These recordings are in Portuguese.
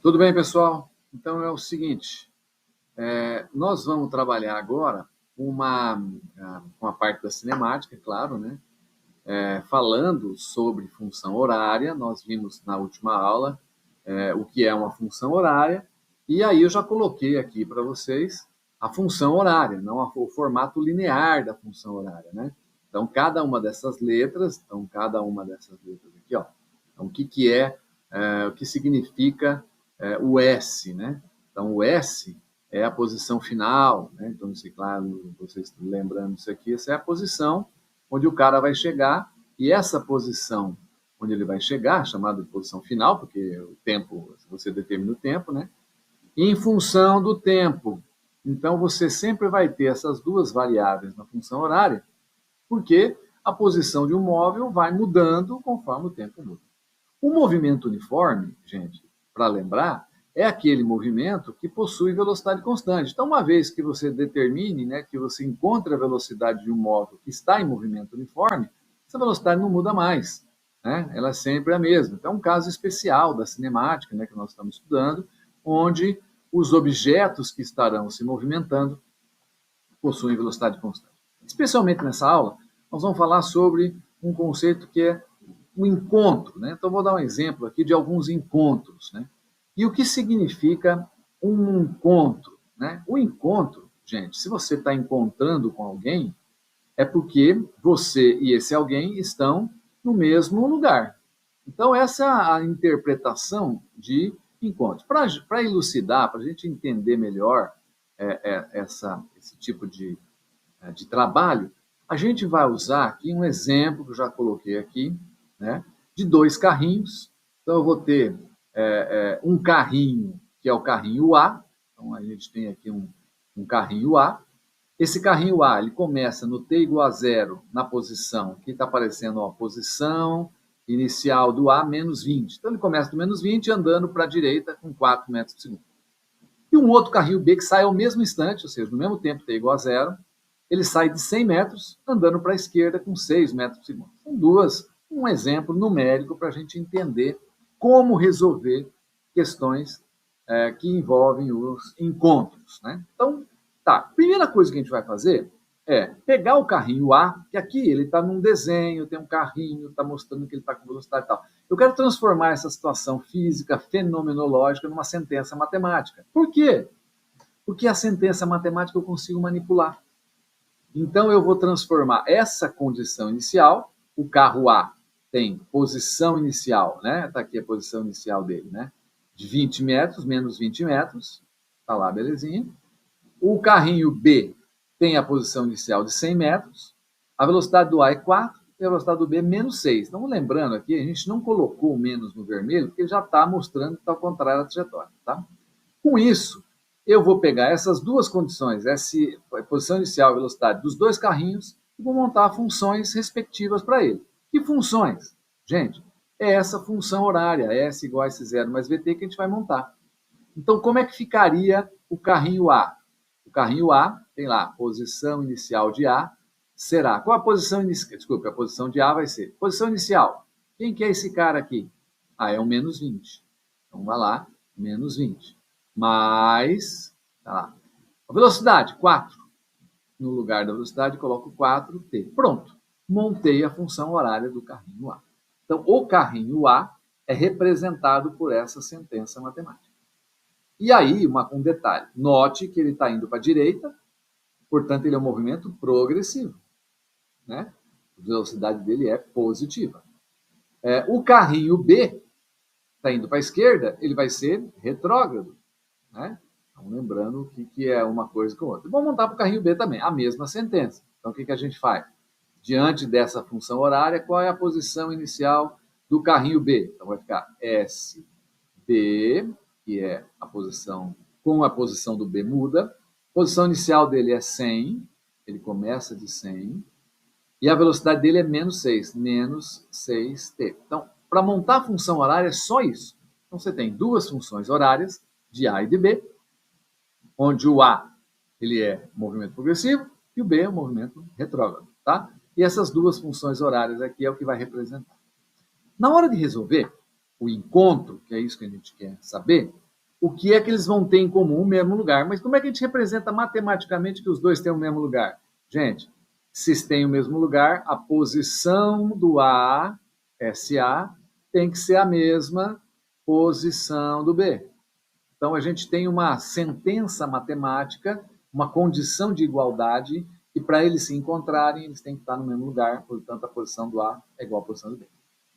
Tudo bem, pessoal? Então é o seguinte, nós vamos trabalhar agora com a parte da cinemática, claro, né? Falando sobre função horária. Nós vimos na última aula o que é uma função horária, e aí eu já coloquei aqui para vocês a função horária, não o formato linear da função horária, né? Então, cada uma dessas letras aqui, ó. Então, o que significa o S, né? Então, o S é a posição final, né? Então, se claro, vocês lembrando isso aqui, essa é a posição onde o cara vai chegar, e essa posição onde ele vai chegar, chamada de posição final, porque o tempo, você determina o tempo, né? Em função do tempo. Então, você sempre vai ter essas duas variáveis na função horária, porque a posição de um móvel vai mudando conforme o tempo muda. O movimento uniforme, gente, para lembrar, é aquele movimento que possui velocidade constante. Então, uma vez que você determine, né, que você encontre a velocidade de um móvel que está em movimento uniforme, essa velocidade não muda mais, né? Ela é sempre a mesma. Então, é um caso especial da cinemática, né, que nós estamos estudando, onde os objetos que estarão se movimentando possuem velocidade constante. Especialmente nessa aula, nós vamos falar sobre um conceito que é o encontro, né? Então, vou dar um exemplo aqui de alguns encontros, né? E o que significa um encontro, né? O encontro, gente, se você está encontrando com alguém, é porque você e esse alguém estão no mesmo lugar. Então, essa é a interpretação de encontro. Para elucidar, para a gente entender melhor esse tipo de trabalho, a gente vai usar aqui um exemplo que eu já coloquei aqui, né, de dois carrinhos. Então, eu vou ter um carrinho, que é o carrinho A. Então, a gente tem aqui um carrinho A. Esse carrinho A, ele começa no t igual a zero, na posição, que está aparecendo a posição inicial do A, menos 20. Então, ele começa do menos 20 andando para a direita com 4 metros por segundo. E um outro carrinho B que sai ao mesmo instante, ou seja, no mesmo tempo t igual a zero, ele sai de 100 metros andando para a esquerda com 6 metros por segundo. São um exemplo numérico para a gente entender como resolver questões que envolvem os encontros, né? Então, tá. Primeira coisa que a gente vai fazer é pegar o carrinho A, que aqui ele está num desenho, tem um carrinho, está mostrando que ele está com velocidade e tal. Eu quero transformar essa situação física, fenomenológica, numa sentença matemática. Por quê? Porque a sentença matemática eu consigo manipular. Então, eu vou transformar essa condição inicial, o carro A tem posição inicial, né? Está aqui a posição inicial dele, né? De 20 metros, menos 20 metros. Está lá, belezinha. O carrinho B tem a posição inicial de 100 metros. A velocidade do A é 4 e a velocidade do B é menos 6. Então, lembrando aqui, a gente não colocou o menos no vermelho, porque ele já está mostrando que está ao contrário da trajetória, tá? Com isso, eu vou pegar essas duas condições, essa posição inicial e velocidade dos dois carrinhos, e vou montar funções respectivas para ele. Que funções? Gente, é essa função horária, S igual a S0 mais VT, que a gente vai montar. Então, como é que ficaria o carrinho A? O carrinho A tem lá, posição inicial de A, será. Qual a posição inicial? Desculpa, a posição de A vai ser. Posição inicial. Quem que é esse cara aqui? Ah, é o menos 20. Então, vai lá, menos 20. Mais, tá lá. A velocidade, 4. No lugar da velocidade, coloco 4t. Pronto. Montei a função horária do carrinho A. Então, o carrinho A é representado por essa sentença matemática. E aí, um detalhe. Note que ele está indo para a direita, portanto, ele é um movimento progressivo, né? A velocidade dele é positiva. O carrinho B está indo para a esquerda, ele vai ser retrógrado, né? Então, lembrando que é uma coisa com outra. Vamos montar para o carrinho B também, a mesma sentença. Então, o que a gente faz? Diante dessa função horária, qual é a posição inicial do carrinho B? Então, vai ficar SB, que é a posição, com a posição do B muda. A posição inicial dele é 100, ele começa de 100, e a velocidade dele é menos 6, menos 6t. Então, para montar a função horária é só isso. Então, você tem duas funções horárias, de A e de B, onde o A ele é movimento progressivo e o B é um movimento retrógrado, tá? E essas duas funções horárias aqui é o que vai representar. Na hora de resolver o encontro, que é isso que a gente quer saber, o que é que eles vão ter em comum? O mesmo lugar. Mas como é que a gente representa matematicamente que os dois têm o mesmo lugar? Gente, se têm o mesmo lugar, a posição do A, SA, tem que ser a mesma posição do B. Então, a gente tem uma sentença matemática, uma condição de igualdade, e para eles se encontrarem, eles têm que estar no mesmo lugar, portanto, a posição do A é igual à posição do B.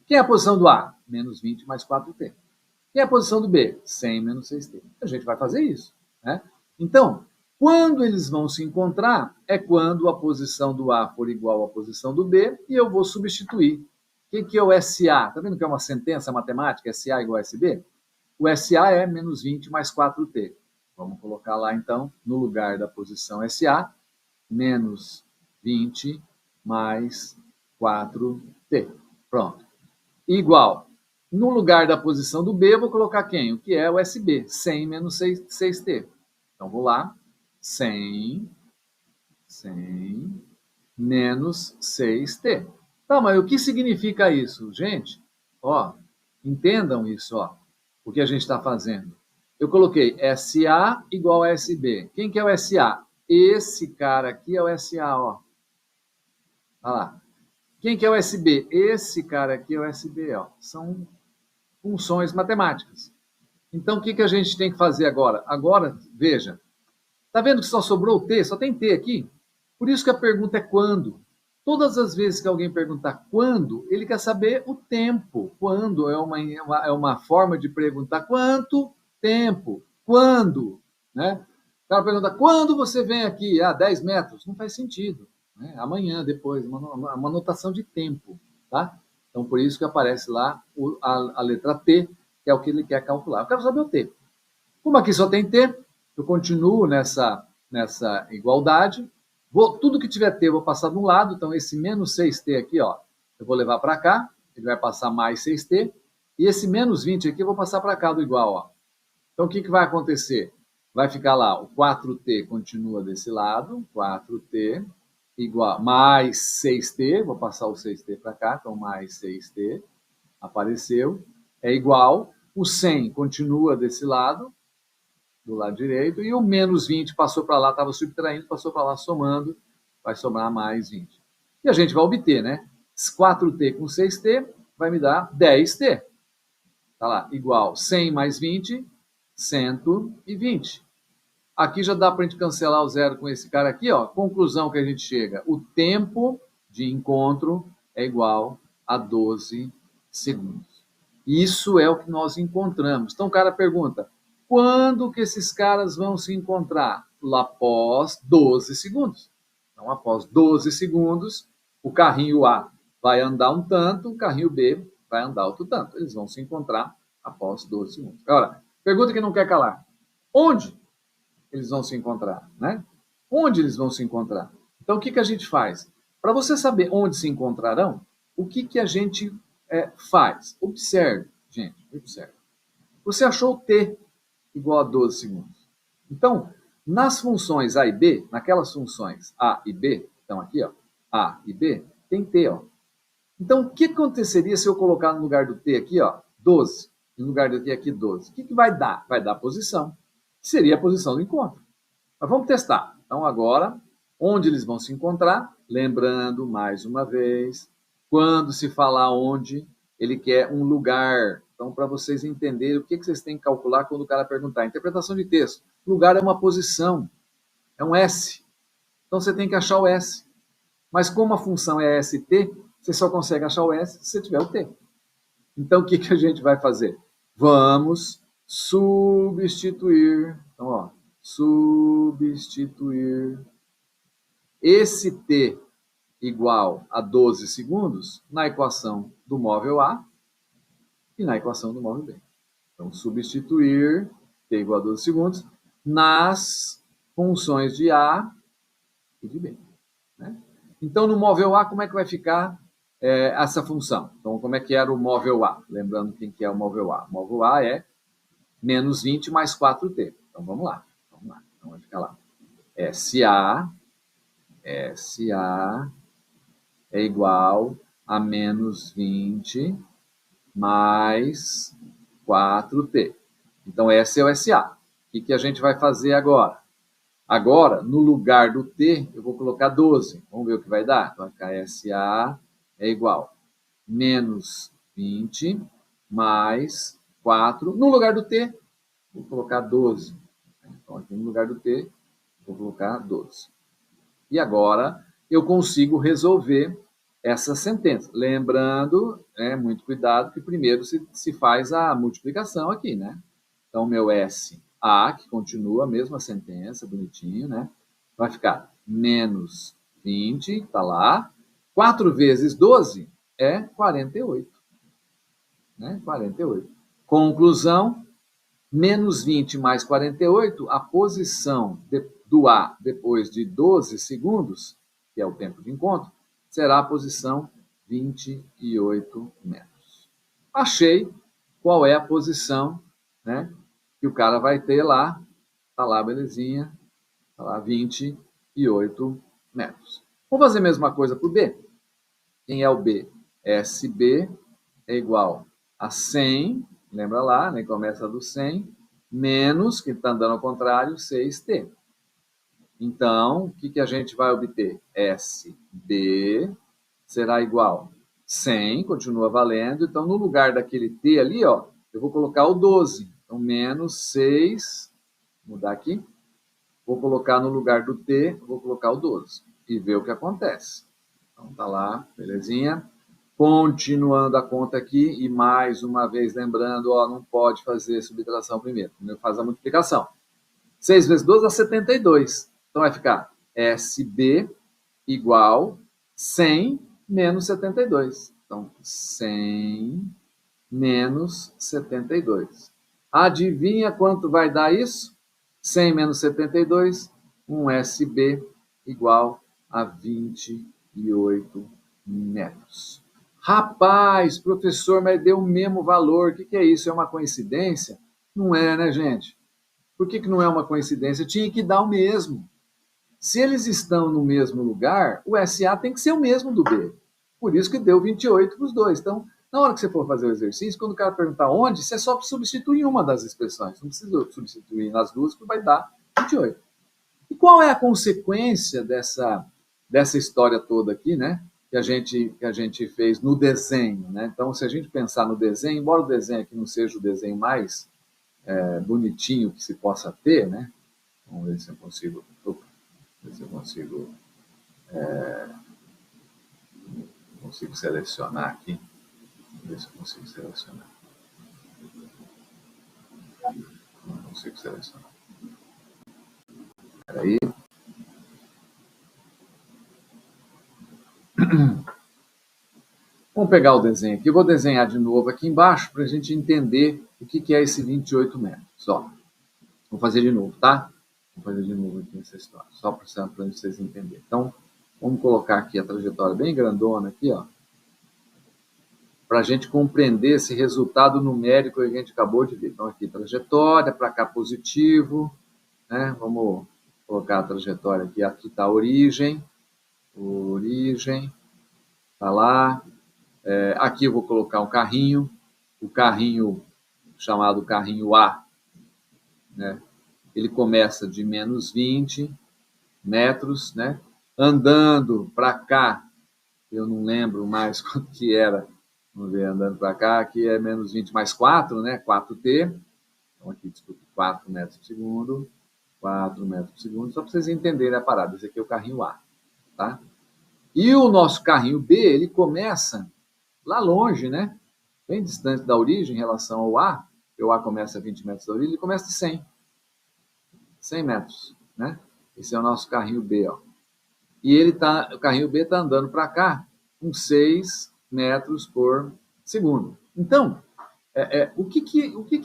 Quem é a posição do A? Menos 20 mais 4t. Quem é a posição do B? 100 menos 6t. A gente vai fazer isso. Né? Então, quando eles vão se encontrar, é quando a posição do A for igual à posição do B, e eu vou substituir. O que é o SA? Está vendo que é uma sentença matemática, SA igual a SB? O SA é menos 20 mais 4t. Vamos colocar lá, então, no lugar da posição SA, menos 20 mais 4t. Pronto. Igual. No lugar da posição do B, eu vou colocar quem? O que é o SB? 100 menos 6t. Então, vou lá. 100 menos 6t. Tá, mas o que significa isso? Gente, ó, entendam isso, ó, o que a gente está fazendo. Eu coloquei SA igual a SB. Quem que é o SA? Esse cara aqui é o SA, ó. Olha lá. Quem que é o SB? Esse cara aqui é o SB, ó. São funções matemáticas. Então, o que a gente tem que fazer agora? Agora, veja, tá vendo que só sobrou o T? Só tem T aqui. Por isso que a pergunta é quando. Todas as vezes que alguém perguntar quando, ele quer saber o tempo. Quando é uma forma de perguntar quanto tempo, quando. Né? O cara pergunta, quando você vem aqui? 10 metros. Não faz sentido. Né? Amanhã, depois, uma notação de tempo. Tá? Então, por isso que aparece lá a letra T, que é o que ele quer calcular. Eu quero saber o T. Como aqui só tem T, eu continuo nessa igualdade. Tudo que tiver T eu vou passar de um lado, então esse menos 6T aqui, ó, eu vou levar para cá, ele vai passar mais 6T, e esse menos 20 aqui eu vou passar para cá do igual. Ó. Então o que vai acontecer? Vai ficar lá, o 4T continua desse lado, 4T igual mais 6T, vou passar o 6T para cá, então mais 6T, apareceu, é igual, o 100 continua desse lado, do lado direito, e o menos 20 passou para lá, estava subtraindo, passou para lá somando, vai sobrar mais 20. E a gente vai obter, né? 4t com 6t vai me dar 10t. Tá lá, igual 100 mais 20, 120. Aqui já dá para a gente cancelar o zero com esse cara aqui, ó. Conclusão que a gente chega, o tempo de encontro é igual a 12 segundos. Isso é o que nós encontramos. Então o cara pergunta, quando que esses caras vão se encontrar? Lá após 12 segundos. Então, após 12 segundos, o carrinho A vai andar um tanto, o carrinho B vai andar outro tanto. Eles vão se encontrar após 12 segundos. Agora, pergunta que não quer calar. Onde eles vão se encontrar? Né? Onde eles vão se encontrar? Então, o que a gente faz? Para você saber onde se encontrarão, o que a gente faz? Observe, gente, observe. Você achou T igual a 12 segundos. Então, nas funções A e B, naquelas funções A e B, então aqui, ó, A e B, tem T, ó. Então, o que aconteceria se eu colocar no lugar do T aqui, ó, 12, no lugar do T aqui, 12? O que vai dar? Vai dar a posição, que seria a posição do encontro. Mas vamos testar. Então, agora, onde eles vão se encontrar? Lembrando, mais uma vez, quando se falar onde, ele quer um lugar. Então, para vocês entenderem o que vocês têm que calcular quando o cara perguntar. Interpretação de texto. Lugar é uma posição, é um S. Então, você tem que achar o S. Mas como a função é ST, você só consegue achar o S se você tiver o T. Então, o que a gente vai fazer? Vamos substituir. Então, ó, substituir esse T igual a 12 segundos na equação do móvel A e na equação do móvel B. Então, substituir T igual a 12 segundos nas funções de A e de B. Né? Então, no móvel A, como é que vai ficar essa função? Então, como é que era o móvel A? Lembrando quem que é o móvel A. O móvel A é menos 20 mais 4t. Então, vamos lá. Então, vai ficar lá. SA é igual a menos 20 mais 4t. Então, esse é o SA. O que a gente vai fazer agora? Agora, no lugar do T, eu vou colocar 12. Vamos ver o que vai dar? Vai ficar SA é igual menos 20 mais 4. No lugar do T, vou colocar 12. Então, aqui no lugar do T, vou colocar 12. E agora, eu consigo resolver essa sentença. Lembrando, muito cuidado, que primeiro se faz a multiplicação aqui, né? Então, meu SA, que continua a mesma sentença, bonitinho, né? Vai ficar menos 20, está lá. 4 vezes 12 é 48. Né? 48. Conclusão, menos 20 mais 48, a posição do A depois de 12 segundos, que é o tempo de encontro, será a posição 28 metros. Achei qual é a posição, né, que o cara vai ter lá. Tá lá, belezinha. Tá lá, 28 metros. Vamos fazer a mesma coisa para o B. Quem é o B? SB é igual a 100, lembra lá, né? Começa do 100, menos, que está andando ao contrário, 6T. Então, o que a gente vai obter? SB será igual 100, continua valendo. Então, no lugar daquele T ali, ó, eu vou colocar o 12. Então, menos 6, vou mudar aqui. Vou colocar no lugar do T, vou colocar o 12. E ver o que acontece. Então, tá lá, belezinha. Continuando a conta aqui, e mais uma vez lembrando, ó, não pode fazer subtração primeiro. Primeiro faz a multiplicação. 6 vezes 12 dá 72. Então vai ficar SB igual 100 menos 72. Então, 100 menos 72. Adivinha quanto vai dar isso? 100 menos 72, um SB igual a 28 metros. Rapaz, professor, mas deu o mesmo valor. O que é isso? É uma coincidência? Não é, né, gente? Por que não é uma coincidência? Tinha que dar o mesmo. Se eles estão no mesmo lugar, o SA tem que ser o mesmo do B. Por isso que deu 28 para os dois. Então, na hora que você for fazer o exercício, quando o cara perguntar onde, você só substitui uma das expressões. Não precisa substituir nas duas, que vai dar 28. E qual é a consequência dessa história toda aqui, né? Que a gente fez no desenho, né? Então, se a gente pensar no desenho, embora o desenho aqui não seja o desenho mais bonitinho que se possa ter, né? Vamos ver se eu consigo, consigo selecionar aqui. Vamos ver se eu consigo selecionar. Não consigo selecionar. Espera aí. Vamos pegar o desenho aqui. Eu vou desenhar de novo aqui embaixo para a gente entender o que é esse 28 metros. Ó, vou fazer de novo, tá? Vou fazer de novo aqui essa história, só para vocês entenderem. Então, vamos colocar aqui a trajetória bem grandona aqui, ó, para a gente compreender esse resultado numérico que a gente acabou de ver. Então, aqui, trajetória, para cá positivo, né? Vamos colocar a trajetória aqui. Aqui está a origem, está lá. Aqui eu vou colocar um carrinho, o carrinho chamado carrinho A, né? Ele começa de menos 20 metros, né? Andando para cá, eu não lembro mais quanto que era. Vamos ver, andando para cá, aqui é menos 20 mais 4, né? 4T. Então, aqui, desculpe, 4 metros por segundo. 4 metros por segundo, só para vocês entenderem a parada. Esse aqui é o carrinho A, tá? E o nosso carrinho B, ele começa lá longe, né? Bem distante da origem em relação ao A, porque o A começa a 20 metros da origem, ele começa de 100 metros, né? Esse é o nosso carrinho B, ó. E o carrinho B está andando para cá com 6 metros por segundo. Então, o que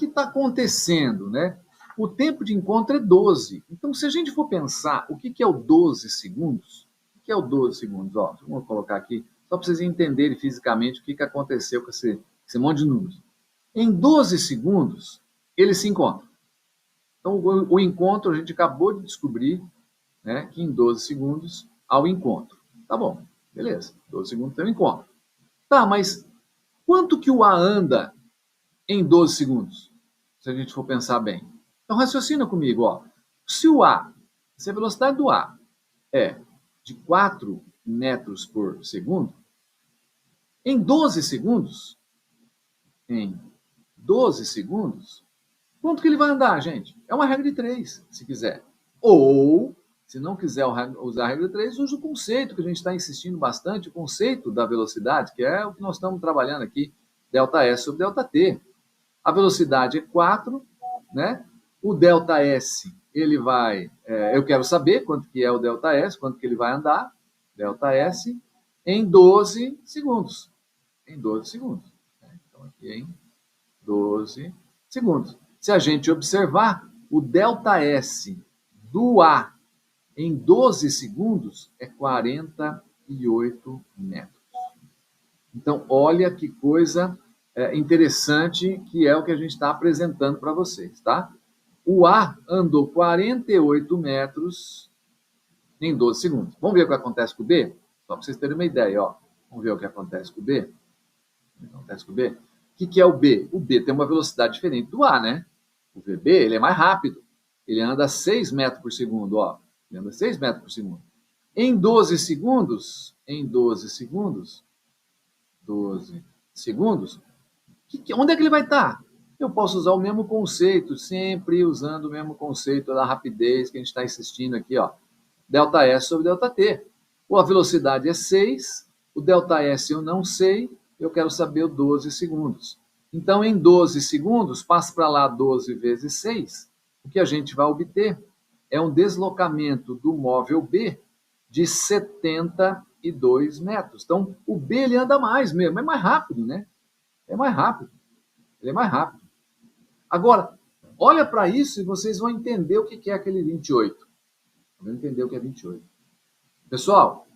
está acontecendo, né? O tempo de encontro é 12. Então, se a gente for pensar o que é o 12 segundos, o que é o 12 segundos? Ó, vamos colocar aqui, só para vocês entenderem fisicamente o que aconteceu com esse monte de números. Em 12 segundos, eles se encontram. Então, o encontro, a gente acabou de descobrir, né, que em 12 segundos há o encontro. Tá bom, beleza. 12 segundos tem o encontro. Tá, mas quanto que o A anda em 12 segundos? se a gente for pensar bem. Então, raciocina comigo, ó. Se a velocidade do A é de 4 metros por segundo, em 12 segundos, em 12 segundos, quanto que ele vai andar, gente? É uma regra de 3, se quiser. Ou, se não quiser usar a regra de 3, use o conceito que a gente está insistindo bastante, o conceito da velocidade, que é o que nós estamos trabalhando aqui, ΔS sobre ΔT. A velocidade é 4, né? O ΔS, ele vai... eu quero saber quanto que é o ΔS, quanto que ele vai andar, ΔS, em 12 segundos. Em 12 segundos. Então, aqui em 12 segundos. Se a gente observar, o ΔS do A em 12 segundos é 48 metros. Então, olha que coisa interessante que é o que a gente está apresentando para vocês, tá? O A andou 48 metros em 12 segundos. Vamos ver o que acontece com o B? Só para vocês terem uma ideia, ó. Vamos ver o que acontece com o B? O que acontece com o B? O que é o B? O B tem uma velocidade diferente do A, né? O VB, ele é mais rápido. Ele anda 6 metros por segundo, ó. Ele anda 6 metros por segundo. Em 12 segundos, 12 segundos, onde é que ele vai estar? Eu posso usar o mesmo conceito, sempre usando o mesmo conceito da rapidez que a gente está insistindo aqui, ó. ΔS sobre ΔT. Ou a velocidade é 6, o ΔS eu não sei, eu quero saber o 12 segundos. Então, em 12 segundos, passa para lá 12 vezes 6, o que a gente vai obter é um deslocamento do móvel B de 72 metros. Então, o B ele anda mais mesmo, é mais rápido, né? É mais rápido. Ele é mais rápido. Agora, olha para isso e vocês vão entender o que é aquele 28. Vão entender o que é 28. Pessoal,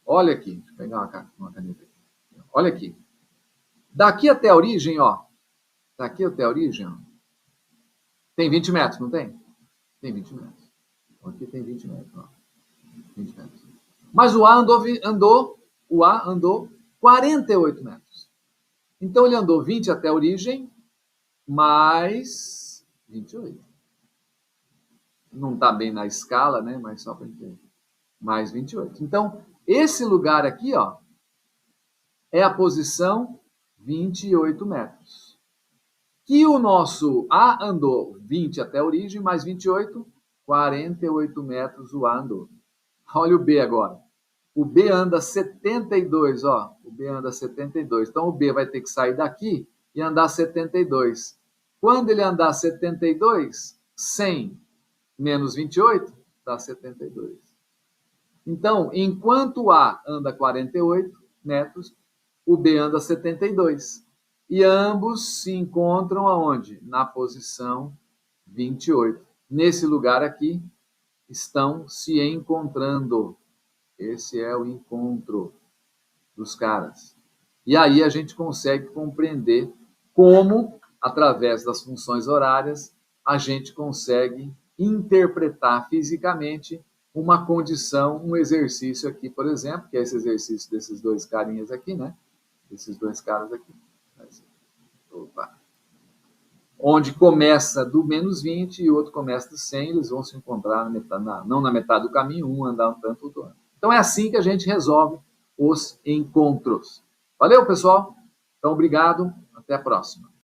olha aqui. Deixa eu pegar uma caneta aqui. Olha aqui. Daqui até a origem, ó. Daqui até a origem, ó. Tem 20 metros, não tem? Tem 20 metros. Então, aqui tem 20 metros, ó. 20 metros. Mas o A andou 48 metros. Então, ele andou 20 até a origem, mais 28. Não está bem na escala, né? Mas só para entender. Mais 28. Então, esse lugar aqui, ó, é a posição 28 metros. Que o nosso A andou 20 até a origem, mais 28, 48 metros o A andou. Olha o B agora. O B anda 72, ó. O B anda 72. Então, o B vai ter que sair daqui e andar 72. Quando ele andar 72, 100 menos 28, dá 72. Então, enquanto o A anda 48 metros, o B anda 72. E ambos se encontram aonde? Na posição 28. Nesse lugar aqui, estão se encontrando. Esse é o encontro dos caras. E aí a gente consegue compreender como, através das funções horárias, a gente consegue interpretar fisicamente uma condição, um exercício aqui, por exemplo, que é esse exercício desses dois carinhas aqui, né? Esses dois caras aqui. Opa. Onde começa do menos 20 e o outro começa do 100, eles vão se encontrar na metade, não na metade do caminho, um andar um tanto, outro ano. Então é assim que a gente resolve os encontros. Valeu, pessoal? Então, obrigado. Até a próxima.